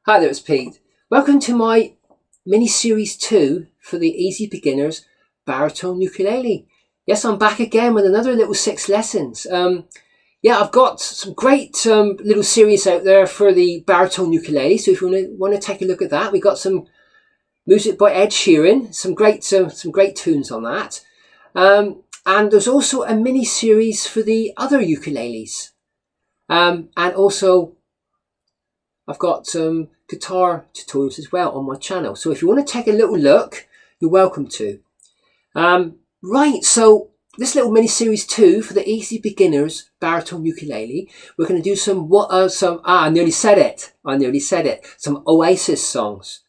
Hi there, it's Pete. Welcome to my mini-series 2 for the Easy Beginners Baritone Ukulele. Yes, I'm back again with another little 6 lessons. I've got some great little series out there for the baritone ukulele, so if you want to take a look at that, we've got some music by Ed Sheeran, some great tunes on that. And there's also a mini-series for the other ukuleles. And also I've got some guitar tutorials as well on my channel. So if you want to take a little look, you're welcome to. Right, so this little mini series 2 for the Easy Beginners Baritone Ukulele, we're going to do I nearly said it. Some Oasis songs.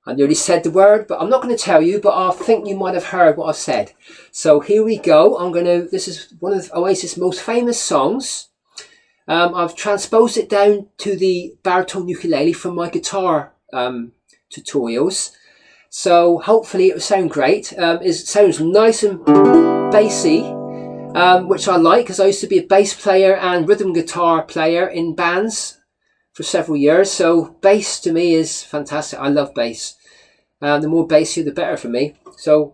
I nearly said the word, but I'm not going to tell you, but I think you might have heard what I've said. So here we go. This is one of Oasis' most famous songs. I've transposed it down to the baritone ukulele from my guitar tutorials, so hopefully it will sound great. It sounds nice and bassy, which I like because I used to be a bass player and rhythm guitar player in bands for several years, so bass to me is fantastic. I love bass. The more bassy the better for me, so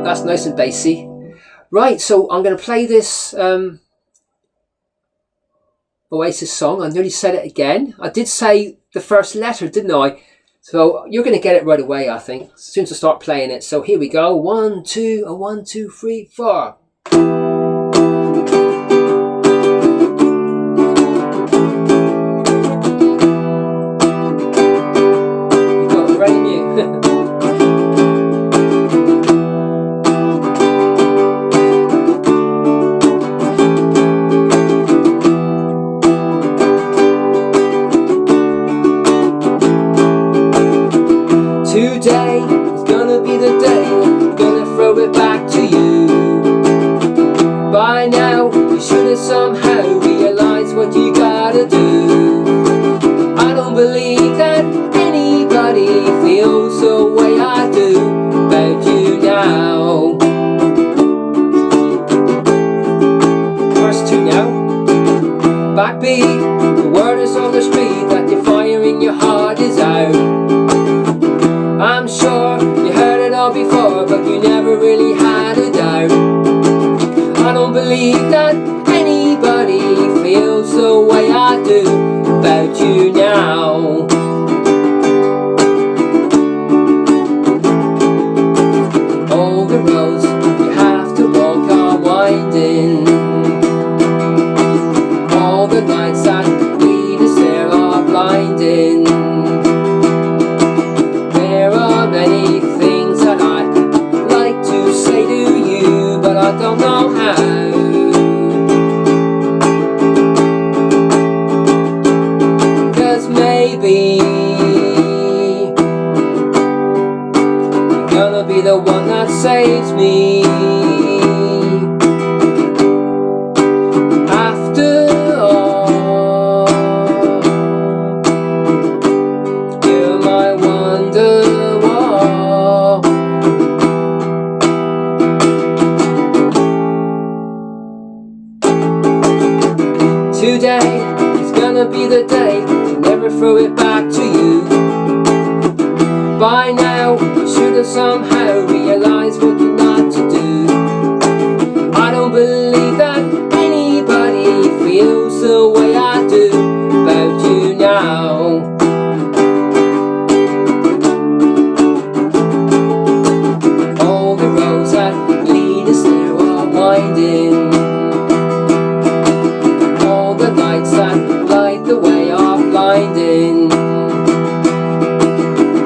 that's nice and bassy. Right, so I'm going to play this Oasis song. I nearly said it again. I did say the first letter, didn't I? So you're going to get it right away, I think, as soon as I start playing it. So here we go. 1, 2, 1, 2, 3, 4. You got it brand new. Today is gonna be the day I'm gonna throw it back to you. By now you should have somehow realized what you gotta do. I don't believe that anybody feels the way I do about you now. Verse 2 now. Backbeat, the word is on the street that your fire in your heart is out. I'm sure you heard it all before, but you never really had a doubt. I don't believe that anybody feels the way I do about you now. All the roads you have to walk are winding. All the lights that lead us there are blinding. Many things that I'd like to say to you, but I don't know how. Cause maybe you're gonna be the one that saves me. After all, you're my Wonderwall. Today is gonna be the day to never throw it back to you. By now you should have somehow realized what you're not to do. I don't believe that anybody feels the way I do about you now. All the roads that lead us there are winding. All the lights that light the way are blinding.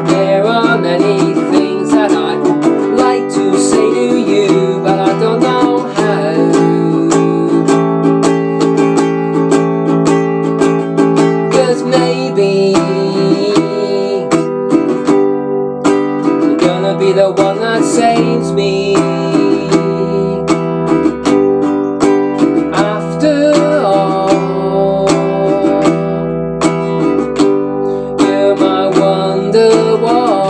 There are many things that I'd like to say to you, but I don't know how. Cause maybe you're gonna be the one that saves me. After all, you're my Wonderwall.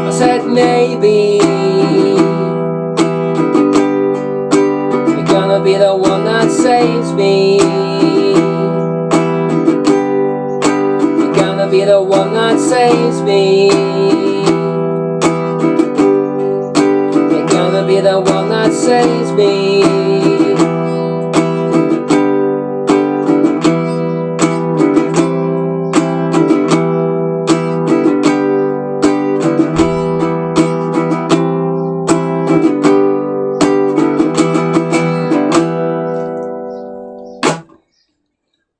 I said maybe you're gonna be the one one that saves me. You're gonna be the one that saves me. You're gonna be the one that saves me.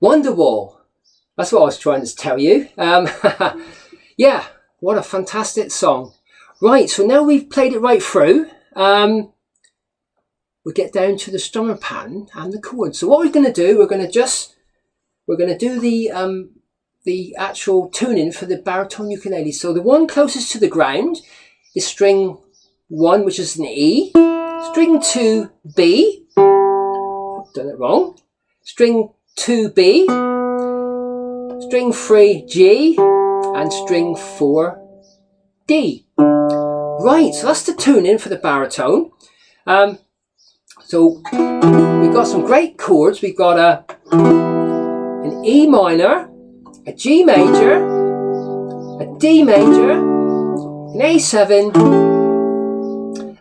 Wonderwall. That's what I was trying to tell you. Yeah, what a fantastic song. Right, so now we've played it right through, we'll get down to the strumming pattern and the chords. So what we're going to do, we're going to do the actual tuning for the baritone ukulele. So the one closest to the ground is string 1, which is an E, string 2 B, done it wrong, string 2 B, string 3 G, and string 4 D. Right, so that's the tuning for the baritone. So we've got some great chords. We've got an E minor, a G major, a D major, an A7,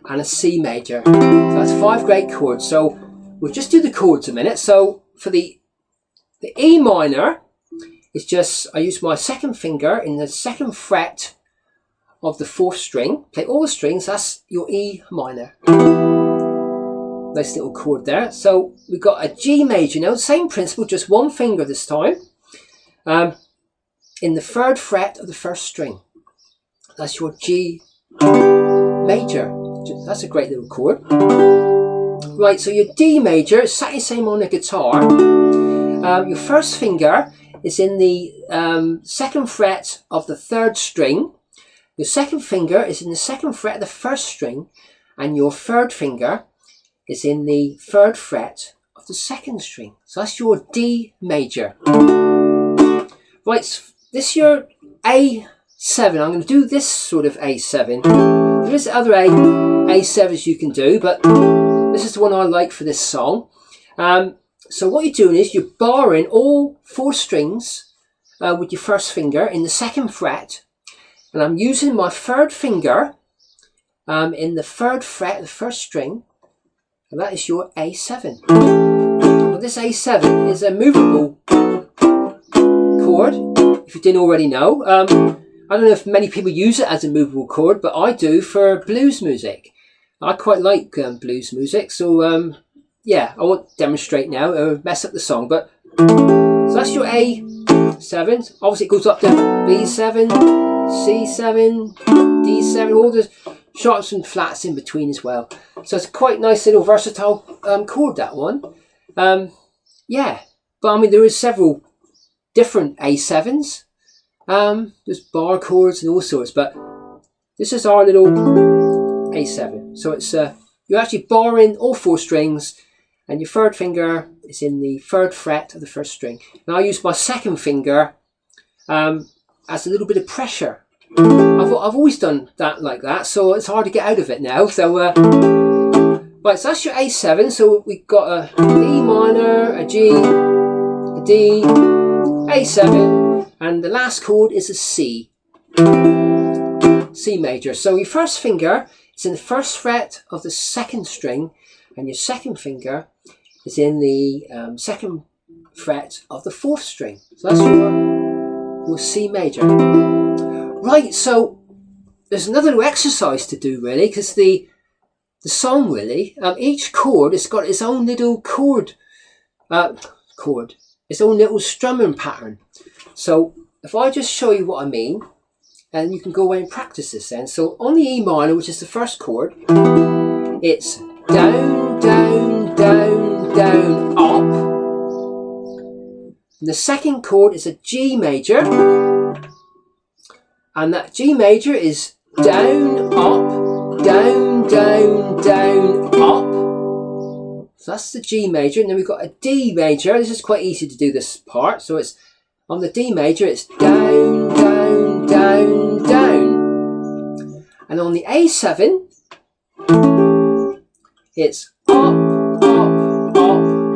and a C major. So that's 5 great chords. So we'll just do the chords a minute. So for the E minor, it's just, I use my second finger in the 2nd fret of the 4th string. Play all the strings, that's your E minor. Nice little chord there. So we've got a G major now, same principle, just 1 finger this time. In the 3rd fret of the 1st string. That's your G major. That's a great little chord. Right, so your D major is exactly the same on the guitar. Your 1st finger is in the 2nd fret of the 3rd string. Your 2nd finger is in the 2nd fret of the 1st string, and your 3rd finger is in the 3rd fret of the 2nd string. So that's your D major. Right, so this is your A7. I'm going to do this sort of A7. There is other A7s you can do, but this is the one I like for this song. So what you're doing is you're barring all 4 strings with your 1st finger in the 2nd fret, and I'm using my 3rd finger in the 3rd fret of the 1st string, and that is your A7. Well, this A7 is a movable chord, if you didn't already know. I don't know if many people use it as a movable chord, but I do for blues music. I quite like blues music, so yeah, I won't demonstrate now, it'll mess up the song, but so that's your A7. Obviously it goes up to B7, C7, D7, all the sharps and flats in between as well. So it's a quite nice little versatile chord, that one. Yeah, but I mean there is several different A7s. There's bar chords and all sorts, but this is our little A7. So it's you're actually barring all 4 strings, and your 3rd finger is in the 3rd fret of the 1st string. Now I use my 2nd finger as a little bit of pressure. I've always done that like that, so it's hard to get out of it now. So right, so that's your A7. So we've got a E minor, a G, a D, A7, and the last chord is a C. C major. So your 1st finger is in the 1st fret of the 2nd string, and your 2nd finger is in the 2nd fret of the 4th string. So that's your C major. Right, so there's another little exercise to do really, because the song really, each chord has got its own little its own little strumming pattern. So if I just show you what I mean, and you can go away and practice this then. So on the E minor, which is the 1st chord, it's down, down, down, down, up. And the 2nd chord is a G major, and that G major is down, up, down, down, down, up. So that's the G major, and then we've got a D major. This is quite easy to do this part. So it's on the D major, it's down, down, down, down. And on the A7, it's up, up, up,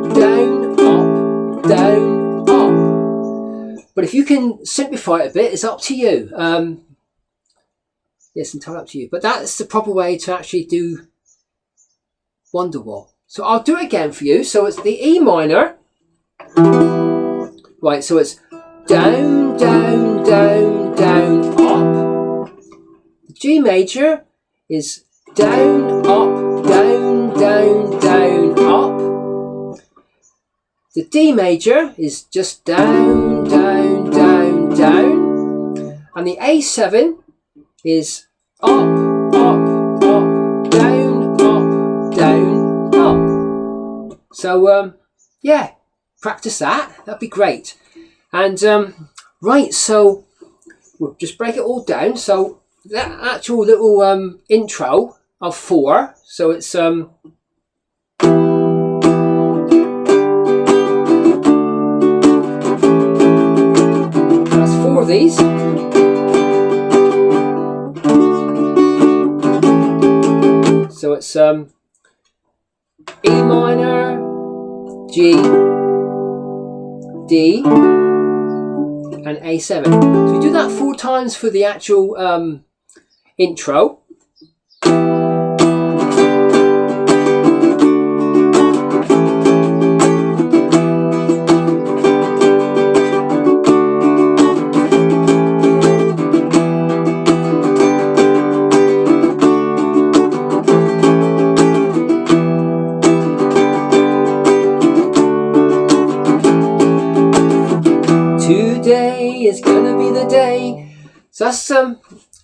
if you can simplify it a bit, it's up to you. It's entirely up to you. But that's the proper way to actually do Wonderwall. So I'll do it again for you. So it's the E minor. Right, so it's down, down, down, down, up. The G major is down, up, down, down, down, up. The D major is just down, down, down, down. And the A7 is up, up, up, down, up, down, up. So, yeah, practice that. That'd be great. And, right, so we'll just break it all down. So that actual little intro of 4. So it's that's 4 of these. So it's E minor, G, D, and A7. So we do that 4 times for the actual intro. Today is gonna be the day. So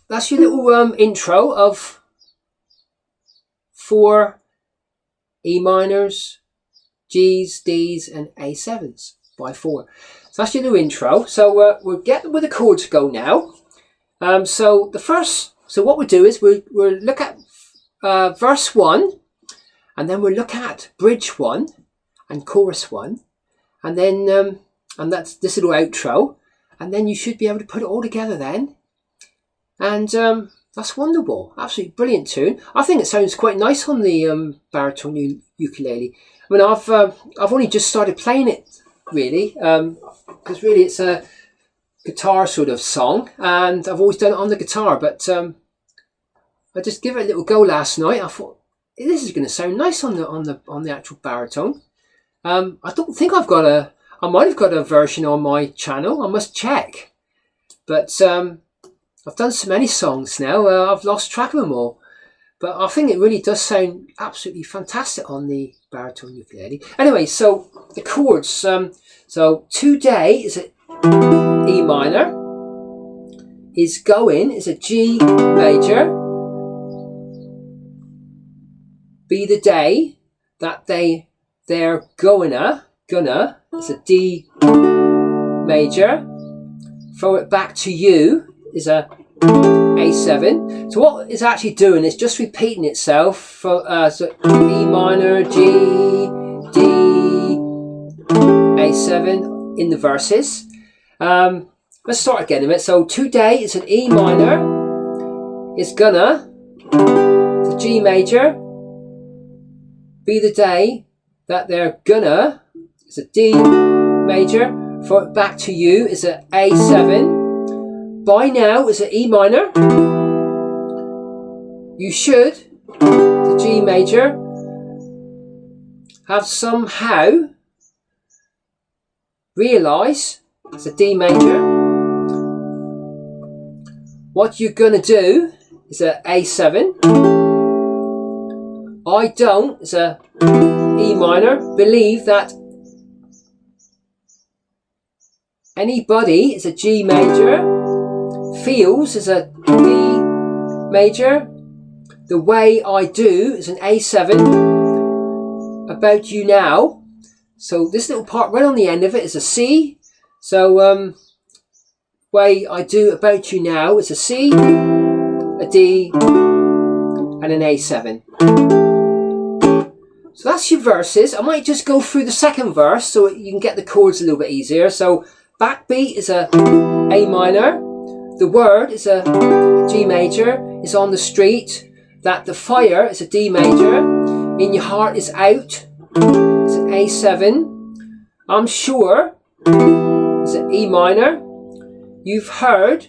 that's your little intro of 4 E minors, G's, D's, and A7s by 4. So that's your little intro. So we'll get with the chords go now. So what we'll do is we'll look at verse 1, and then we'll look at bridge 1 and chorus 1, and then and that's this little outro, and then you should be able to put it all together then. And that's Wonderwall. Absolutely brilliant tune. I think it sounds quite nice on the baritone ukulele. I mean, I've only just started playing it really, because really it's a guitar sort of song, and I've always done it on the guitar. But I just gave it a little go last night. I thought this is going to sound nice on the actual baritone. I don't think I might have got a version on my channel. I must check. But I've done so many songs now, I've lost track of them all. But I think it really does sound absolutely fantastic on the baritone ukulele. Anyway, so the chords. So today is a E minor. Is going is a G major. Be the day that they're gonna is a D major. Throw it back to you is a A7. So what it's actually doing is just repeating itself. So E minor, G, D, A7 in the verses. Let's start again a minute. So today is an E minor. It's gonna, it's a G major. Be the day that they're gonna, it's a D major. Throw it back to you is an A7. By now is an E minor. You should, the G major, have somehow realise it's a D major. What you're gonna do is an A7. I don't, it's a E minor. Believe that anybody is a G major, feels is a D major. The way I do is an A7. About you now. So this little part right on the end of it is a C. So way I do about you now is a C, a D, and an A7. So that's your verses. I might just go through the second verse so you can get the chords a little bit easier. So backbeat is a A minor. The word is a G major. It's on the street. That the fire is a D major. In your heart is out. It's an A7. I'm sure it's an E minor. you've heard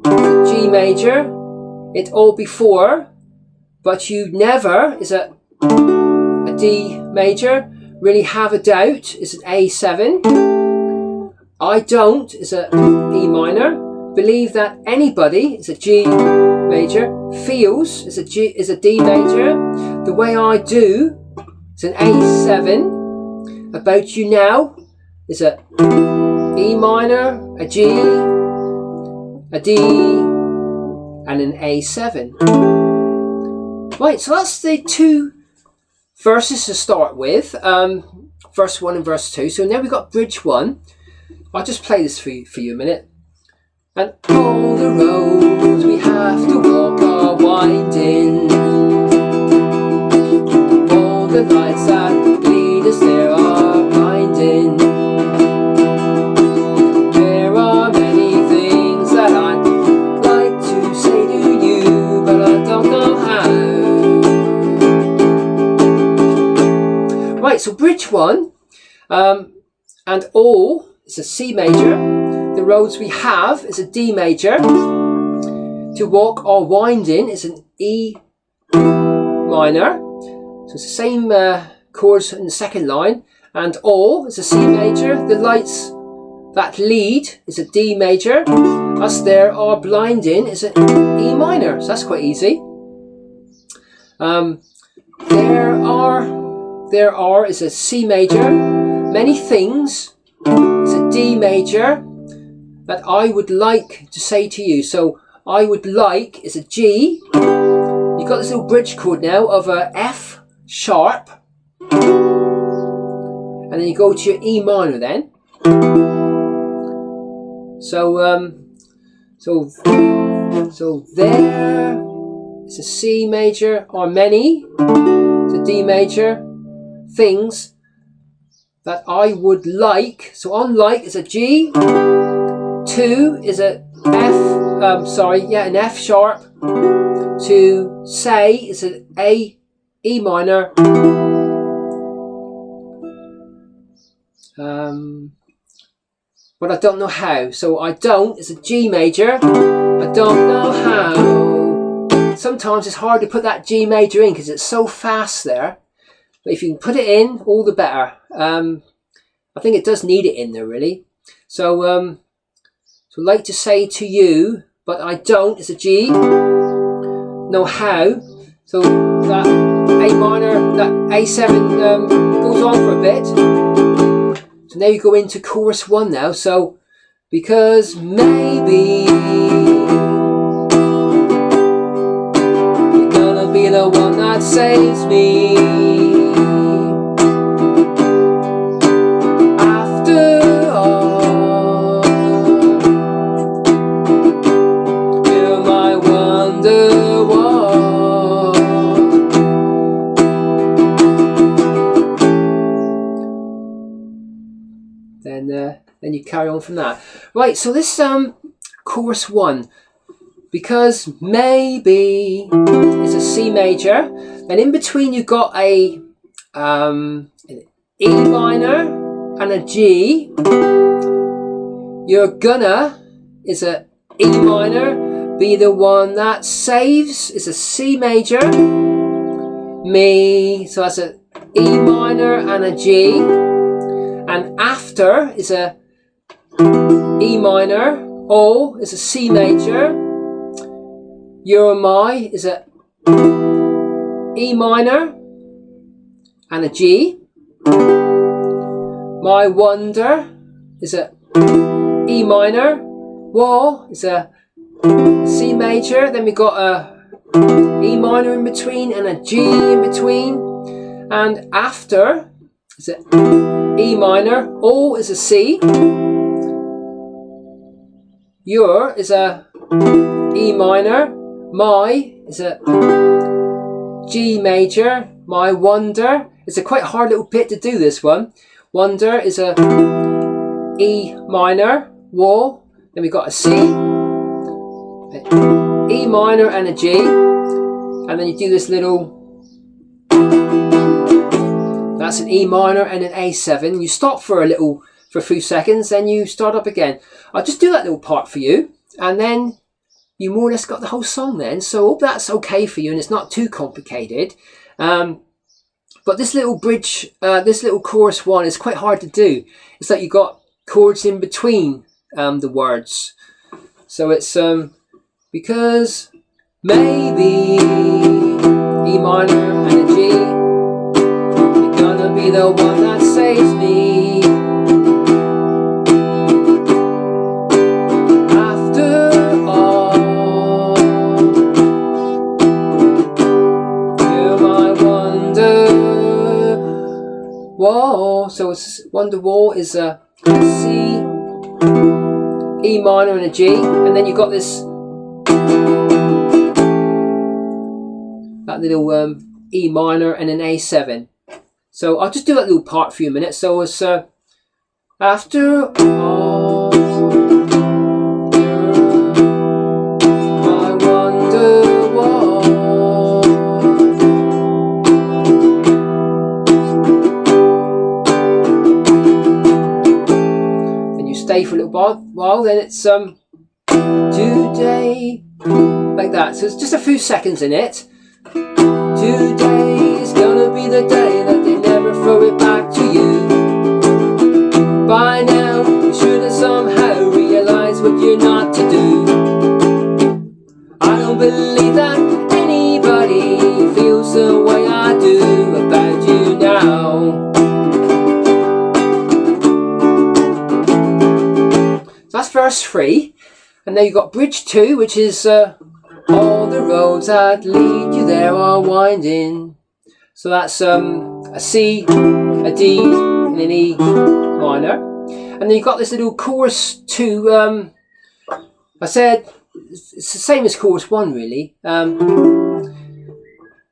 G major, it all before, but you never is a D major. Really have a doubt is an A7. I don't is a E minor. Believe that anybody is a G major. Feels is a D major. The way I do is an A7. About you now is a E minor, a G, a D, and an A7. Right, so that's the two verses to start with, verse 1 and verse 2. So now we've got bridge 1. I'll just play this for you a minute. And all the roads we have to walk are winding, all the lights that lead us there are blinding. There are many things that I'd like to say to you, but I don't know how. Right, so bridge 1, and all is a C major. The roads we have is a D major. To walk or winding is an E minor. So it's the same chords in the second line. And all is a C major. The lights that lead is a D major. Us there are blinding is an E minor. So that's quite easy. There are is a C major. Many things is a D major that I would like to say to you. So I would like is a G. You've got this little bridge chord now of a F sharp, and then you go to your E minor then. So there is a C major, or many, it's a D major, things that I would like. So on like is a G, 2 is a an F sharp, to say is an A, E minor, but I don't know how. So I don't is a G major, I don't know how. Sometimes it's hard to put that G major in because it's so fast there, but if you can put it in, all the better. I think it does need it in there really. So so like to say to you, but I don't is a G, know how. So that A minor, that A7 goes on for a bit. So now you go into chorus 1 now. So because maybe you're gonna be the one that saves me. Then you carry on from that. Right, so this chorus 1, because maybe is a C major, and in between you got a an E minor and a G. You're gonna is a E minor, be the one that saves is a C major. Me, so that's a E minor and a G. And after is a E minor, all is a C major, you're my is a E minor and a G, my wonder is a E minor, wall is a C major, then we got a E minor in between and a G in between, and after is a E minor, all is a C, your is a E minor, my is a G major, my wonder, it's a quite hard little bit to do this one, wonder is a E minor, wall, then we got a C, E minor and a G, and then you do this little, that's an E minor and an A7. You stop for a for a few seconds, then you start up again. I'll just do that little part for you, and then you more or less got the whole song then. So I hope that's okay for you and it's not too complicated. But this little bridge, this little chorus one is quite hard to do. It's like you got chords in between the words. So it's because maybe E minor and a G, you're gonna be the one that saves me. After all, you're my Wonderwall. So it's Wonderwall is a C, E minor and a G, and then you've got this that little E minor and an A7. So I'll just do that little part for you a minute. So it's after all, you're my Wonderwall. Then you stay for a little while. Then it's today, like that. So it's just a few seconds in it. Today is gonna be the day that they never throw it back to you. By now, you should have somehow realized what you're not to do. I don't believe that anybody feels the way I do about you now. So that's verse 3. And now you've got bridge 2, which is all the roads that lead you there are winding. So that's a C, a D, and an E minor. And then you've got this little chorus 2. I said it's the same as chorus 1 really. So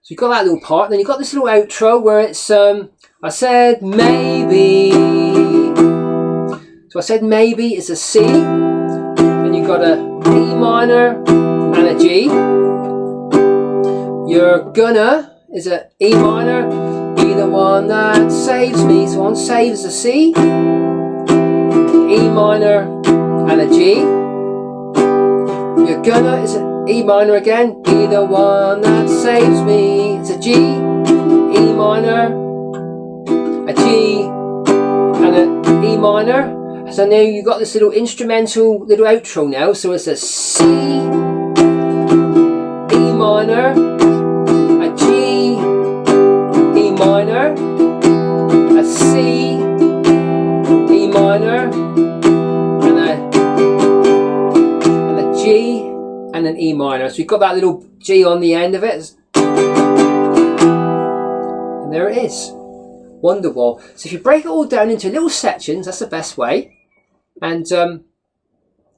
you've got that little part. Then you've got this little outro where it's I said maybe. So I said maybe is a C. Then you've got a E minor and a G. You're gonna is a E minor, be the one that saves me. So on save is a C, E minor and a G. You're gonna is an E minor again, be the one that saves me. It's a G, E minor, a G and an E minor. So now you've got this little instrumental little outro now. So it's a C, E minor, a G, E minor, a C, E minor, and a G, and an E minor. So you've got that little G on the end of it. And there it is. Wonderwall. So if you break it all down into little sections, that's the best way. And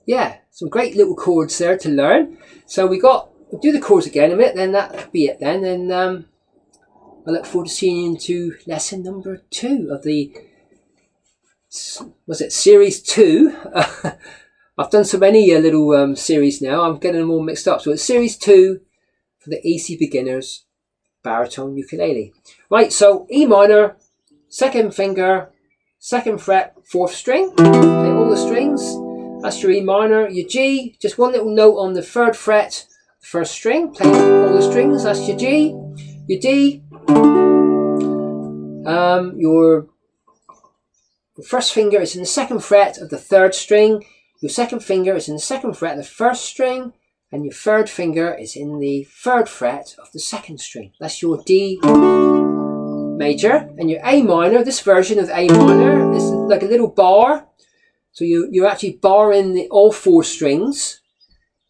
yeah, some great little chords there to learn. So we'll do the chords again in a minute, then that'll be it then. And I look forward to seeing you into lesson number 2 of the, was it series 2? I've done so many little series now, I'm getting them all mixed up. So it's series 2 for the Easy Beginners Baritone Ukulele. Right, so E minor, 2nd finger, 2nd fret, 4th string. Play all the strings. That's your E minor. Your G, just one little note on the 3rd fret, the 1st string. Play all the strings. That's your G. Your D. Your 1st finger is in the 2nd fret of the 3rd string. Your 2nd finger is in the 2nd fret of the 1st string. And your 3rd finger is in the 3rd fret of the 2nd string. That's your D major. And your A minor, this version of A minor is like a little bar. So you're actually barring all 4 strings.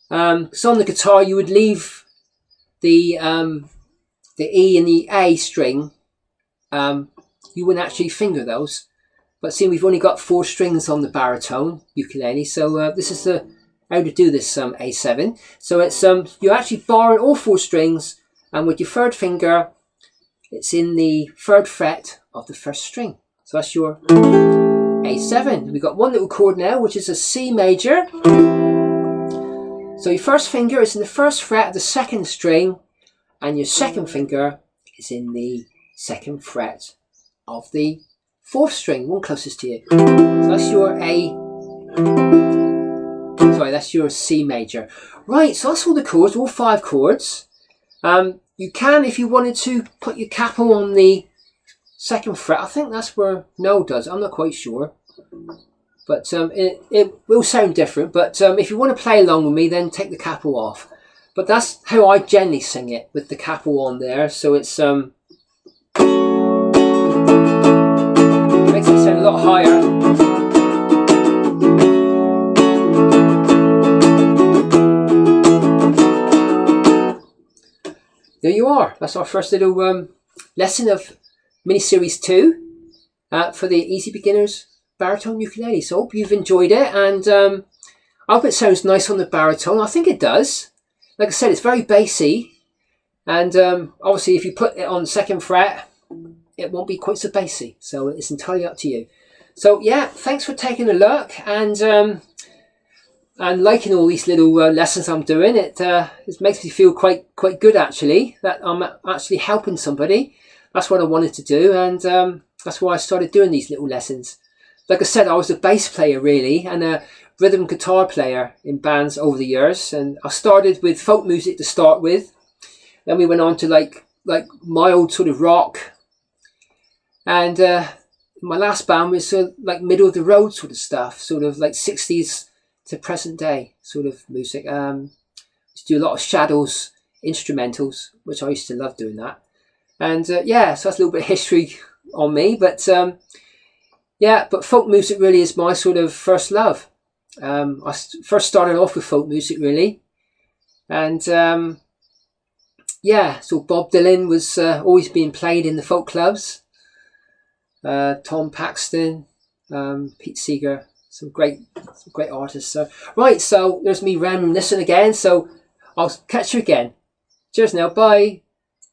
So on the guitar you would leave the E and the A string. You wouldn't actually finger those. But see, we've only got 4 strings on the baritone ukulele. So this is how to do this A7. So it's you're actually barring all 4 strings, and with your 3rd finger, it's in the 3rd fret of the 1st string. So that's your A7. We've got one little chord now, which is a C major. So your 1st finger is in the 1st fret of the 2nd string, and your 2nd finger is in the 2nd fret of the 4th string, one closest to you. So that's your A, sorry, that's your C major. Right, so that's all the chords, all 5 chords. You can, if you wanted to, put your capo on the 2nd fret. I think that's where Noel does. I'm not quite sure. But it will sound different. But if you want to play along with me, then take the capo off. But that's how I generally sing it, with the capo on there. So it's makes it sound a lot higher. There you are. That's our first little lesson of mini series 2 for the Easy Beginners Baritone Ukulele. So I hope you've enjoyed it, and I hope it sounds nice on the baritone. I think it does. Like I said, it's very bassy, and obviously if you put it on 2nd fret, it won't be quite so bassy. So it's entirely up to you. So yeah, thanks for taking a look and liking all these little lessons I'm doing. It makes me feel quite good, actually, that I'm actually helping somebody. That's what I wanted to do, and that's why I started doing these little lessons. Like I said, I was a bass player really, and a rhythm guitar player in bands over the years, and I started with folk music to start with. Then we went on to like mild sort of rock, and my last band was like middle of the road sort of stuff, sort of like 60s to present day sort of music. Used to do a lot of Shadows instrumentals, which I used to love doing that. And yeah, so that's a little bit of history on me, but yeah, but folk music really is my sort of first love. I first started off with folk music really, and yeah, so Bob Dylan was always being played in the folk clubs. Tom Paxton, Pete Seeger, some great artists. So right, so there's me reminiscing again. So I'll catch you again. Cheers now, bye.